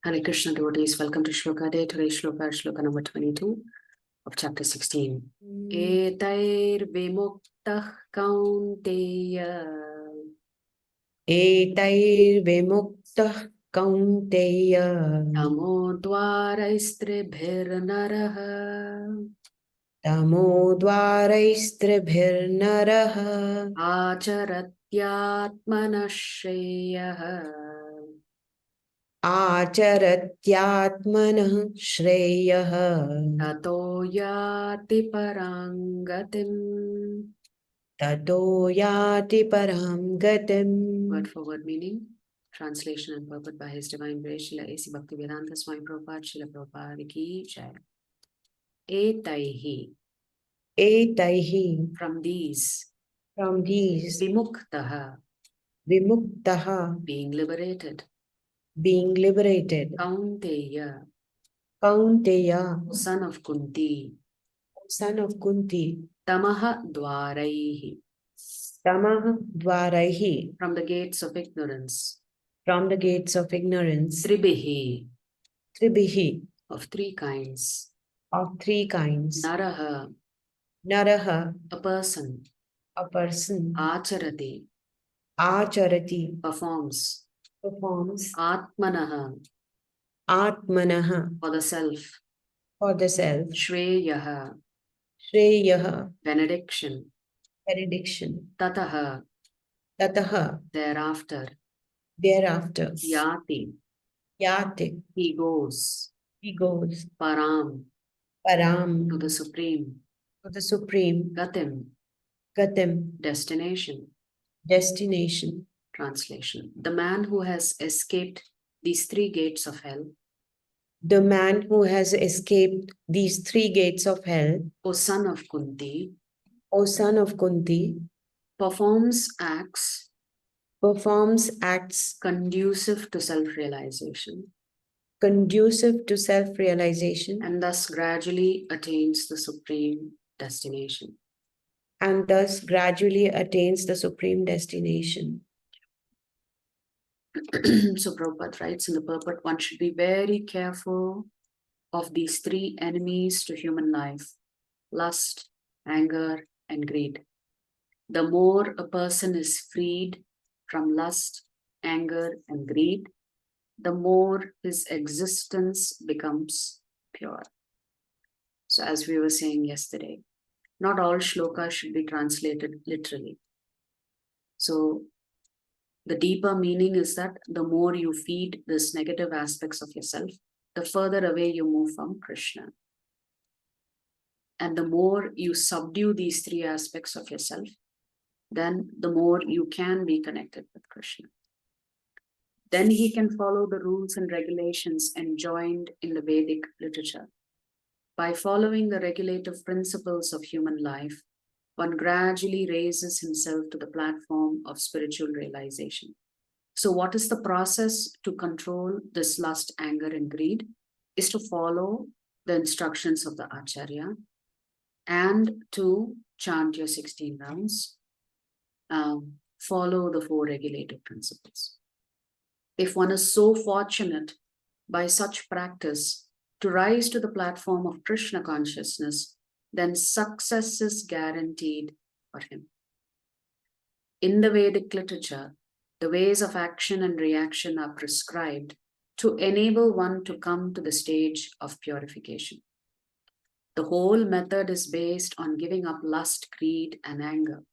Hare Krishna devotees, welcome to Shloka Day. Today's Shloka is Shloka number 22 of chapter 16. Etair vimuktah kaunteya. Etair vimuktah kaunteya. Tamo dvaraistribhir naraha. Tamo dvaraistribhirnaraha. Acharatyatmana shreyaha. Acharatyatmanah shreyaha. Tato yati parangatim. Tato yati param gatim. Word for word meaning, translation and purport by His Divine Grace, Srila A.C. Bhaktivedanta Swami Prabhupada, Srila Prabhupada Ki Jai. Etaihi, Etaihi. from these, From these. vimuktaha, Vimuktaha. being liberated. Being liberated. Kaunteya, Kaunteya. son of Kunti. Son of Kunti. Tamaha dwaraihi, Tamah dvaraihi. from the gates of ignorance. From the gates of ignorance. Tribihi, Tribihi. of three kinds. Of three kinds. Naraha, Naraha. a person. A person. Acharati, Acharati. performs. Performs. Atmanaha, Atmanaha. for the self. For the self. Shreyaha, Shreyaha. benediction. Benediction. Tataha, Tataha. thereafter. Thereafter. Yati, Yati. he goes. He goes. Param, Param. to the supreme. To the supreme. Gatim, Gatim. destination. Destination. Translation. The man who has escaped these three gates of hell, The man who has escaped these three gates of hell, O son of Kunti, O son of Kunti, performs acts conducive to self-realization, conducive to self-realization, and thus gradually attains the supreme destination. and thus gradually attains the supreme destination. So Prabhupada writes in the purport, one should be very careful of these three enemies to human life: lust, anger, and greed. The more a person is freed from lust, anger, and greed, the more his existence becomes pure. So as we were saying yesterday, not all shlokas should be translated literally. So the deeper meaning is that the more you feed these negative aspects of yourself, the further away you move from Krishna. And the more you subdue these three aspects of yourself, then the more you can be connected with Krishna. Then he can follow the rules and regulations enjoined in the Vedic literature. By following the regulative principles of human life, one gradually raises himself to the platform of spiritual realization. So what is the process to control this lust, anger, and greed? Is to follow the instructions of the Acharya and to chant your 16 rounds, follow the 4 regulative principles. If one is so fortunate by such practice to rise to the platform of Krishna consciousness, then success is guaranteed for him. In the Vedic literature, the ways of action and reaction are prescribed to enable one to come to the stage of purification. The whole method is based on giving up lust, greed, and anger.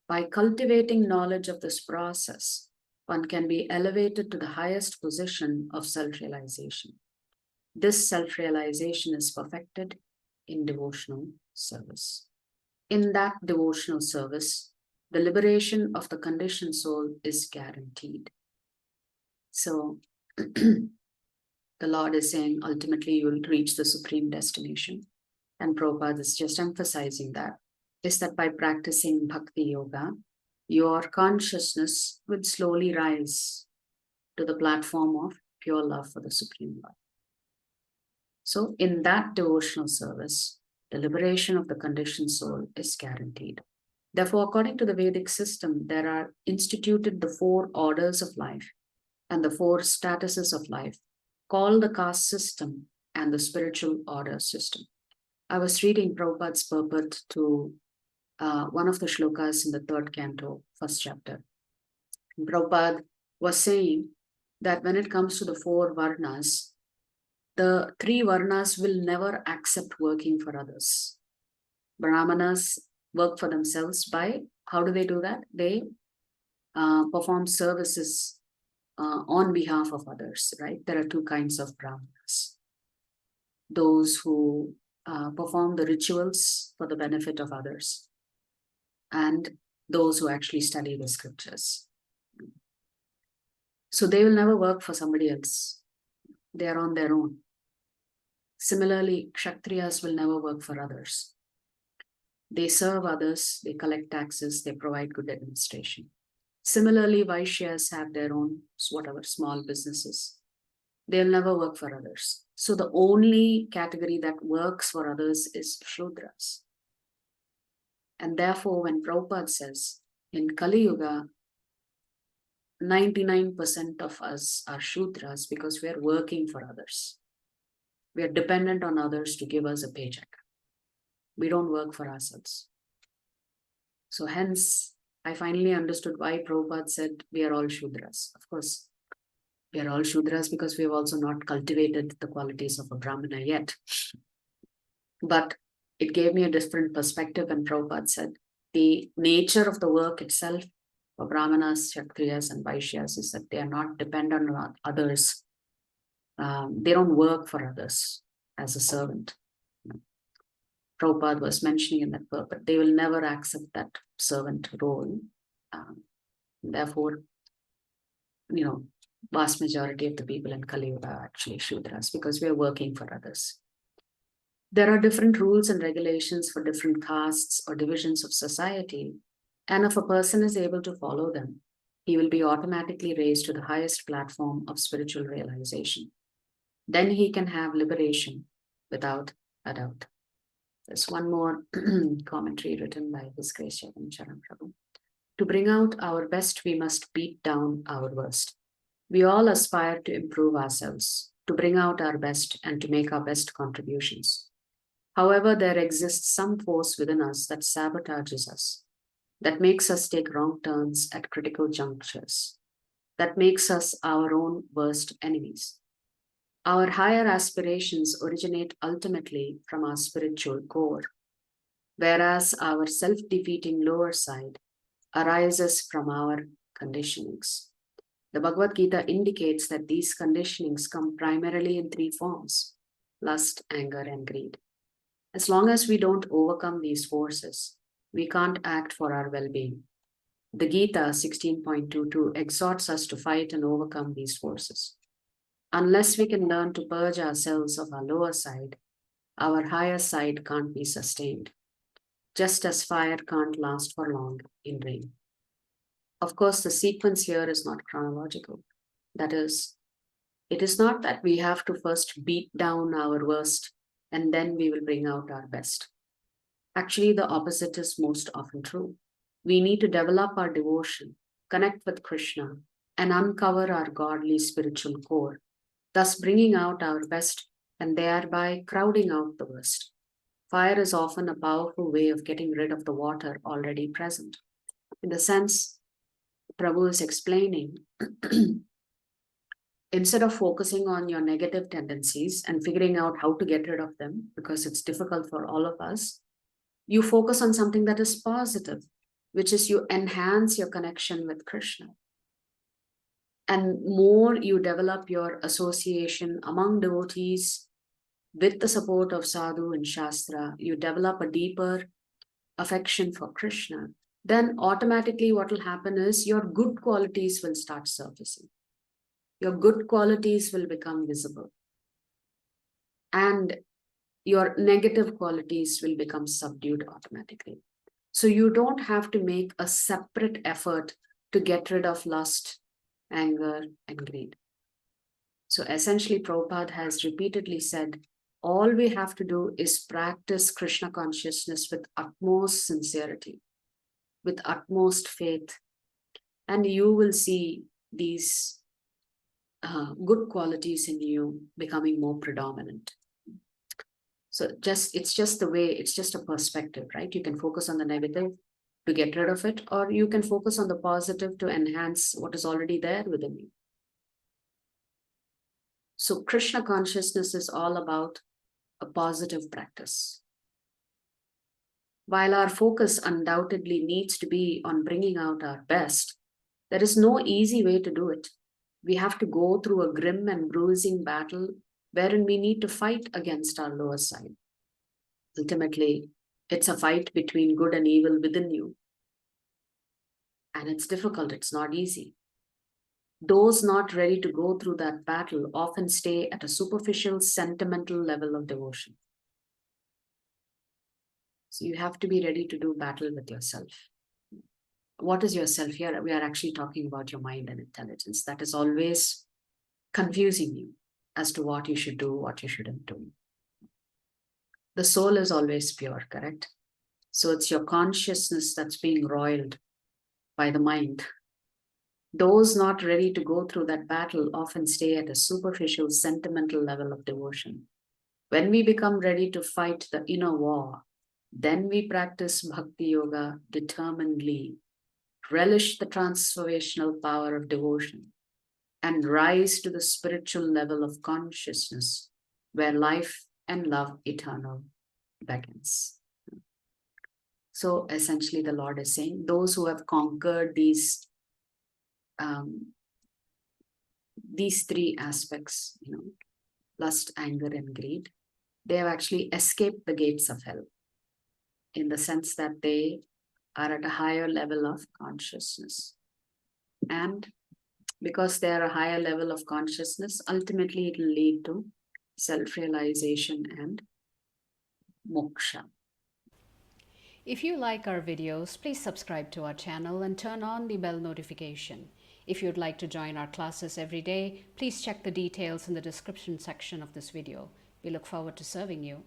By cultivating knowledge of this process, one can be elevated to the highest position of self-realization. This self-realization is perfected in devotional service. In that devotional service, the liberation of the conditioned soul is guaranteed. So the Lord is saying, ultimately you will reach the supreme destination. And Prabhupada is just emphasizing that, is that by practicing Bhakti Yoga, your consciousness will slowly rise to the platform of pure love for the Supreme Lord. So in that devotional service, the liberation of the conditioned soul is guaranteed. Therefore, according to the Vedic system, there are instituted the 4 orders of life and the 4 statuses of life called the caste system and the spiritual order system. I was reading Prabhupada's purport to one of the shlokas in the 3rd canto, 1st chapter. Prabhupada was saying that when it comes to the 4 varnas, the 3 varnas will never accept working for others. Brahmanas work for themselves by, how do they do that? They perform services on behalf of others, right? There are 2 kinds of Brahmanas. Those who perform the rituals for the benefit of others, and those who actually study the scriptures. So they will never work for somebody else. They are on their own. Similarly, Kshatriyas will never work for others. They serve others, they collect taxes, they provide good administration. Similarly, Vaishyas have their own, whatever, small businesses. They'll never work for others. So the only category that works for others is Shudras. And therefore, when Prabhupada says, in Kali Yuga, 99% of us are Shudras because we are working for others. We are dependent on others to give us a paycheck. We don't work for ourselves. So hence, I finally understood why Prabhupada said we are all Shudras. Of course, we are all Shudras because we have also not cultivated the qualities of a Brahmana yet. But it gave me a different perspective when Prabhupada said the nature of the work itself for Brahmanas, Kshatriyas, and Vaishyas is that they are not dependent on others. They don't work for others as a servant. Prabhupada was mentioning in that book, but they will never accept that servant role. Therefore, vast majority of the people in Kali Yuga are actually Shudras because we are working for others. There are different rules and regulations for different castes or divisions of society, and if a person is able to follow them, he will be automatically raised to the highest platform of spiritual realization. Then he can have liberation without a doubt. There's one more commentary written by His Grace Charan Prabhu. To bring out our best, we must beat down our worst. We all aspire to improve ourselves, to bring out our best and to make our best contributions. However, there exists some force within us that sabotages us, that makes us take wrong turns at critical junctures, that makes us our own worst enemies. Our higher aspirations originate ultimately from our spiritual core, whereas our self-defeating lower side arises from our conditionings. The Bhagavad Gita indicates that these conditionings come primarily in 3 forms: lust, anger, and greed. As long as we don't overcome these forces, we can't act for our well-being. The Gita 16.22 exhorts us to fight and overcome these forces. Unless we can learn to purge ourselves of our lower side, our higher side can't be sustained, just as fire can't last for long in rain. Of course, the sequence here is not chronological. That is, it is not that we have to first beat down our worst and then we will bring out our best. Actually, the opposite is most often true. We need to develop our devotion, connect with Krishna, and uncover our godly spiritual core, thus bringing out our best and thereby crowding out the worst. Fire is often a powerful way of getting rid of the water already present. In the sense Prabhu is explaining, instead of focusing on your negative tendencies and figuring out how to get rid of them, because it's difficult for all of us, you focus on something that is positive, which is you enhance your connection with Krishna. And more you develop your association among devotees with the support of sadhu and shastra, you develop a deeper affection for Krishna, then automatically what will happen is your good qualities will start surfacing. Your good qualities will become visible. And your negative qualities will become subdued automatically. So you don't have to make a separate effort to get rid of lust, anger, and greed. So essentially, Prabhupada has repeatedly said, all we have to do is practice Krishna consciousness with utmost sincerity, with utmost faith, and you will see these good qualities in you becoming more predominant. So it's just the way, it's just a perspective, right? You can focus on the negative to get rid of it, or you can focus on the positive to enhance what is already there within you. So Krishna consciousness is all about a positive practice. While our focus undoubtedly needs to be on bringing out our best, there is no easy way to do it. We have to go through a grim and bruising battle wherein we need to fight against our lower side. Ultimately, it's a fight between good and evil within you. And it's difficult, it's not easy. Those not ready to go through that battle often stay at a superficial, sentimental level of devotion. So you have to be ready to do battle with yourself. What is yourself here? We are actually talking about your mind and intelligence. That is always confusing you as to what you should do, what you shouldn't do. The soul is always pure, correct? So it's your consciousness that's being roiled by the mind. Those not ready to go through that battle often stay at a superficial, sentimental level of devotion. When we become ready to fight the inner war, then we practice bhakti yoga determinedly, relish the transformational power of devotion, and rise to the spiritual level of consciousness where life and love eternal begins. So essentially the Lord is saying, those who have conquered these three aspects, lust, anger, and greed, they have actually escaped the gates of hell, in the sense that they are at a higher level of consciousness. And because they are a higher level of consciousness, ultimately it will lead to self-realization and moksha. If you like our videos, please subscribe to our channel and turn on the bell notification. If you'd like to join our classes every day, please check the details in the description section of this video. We look forward to serving you.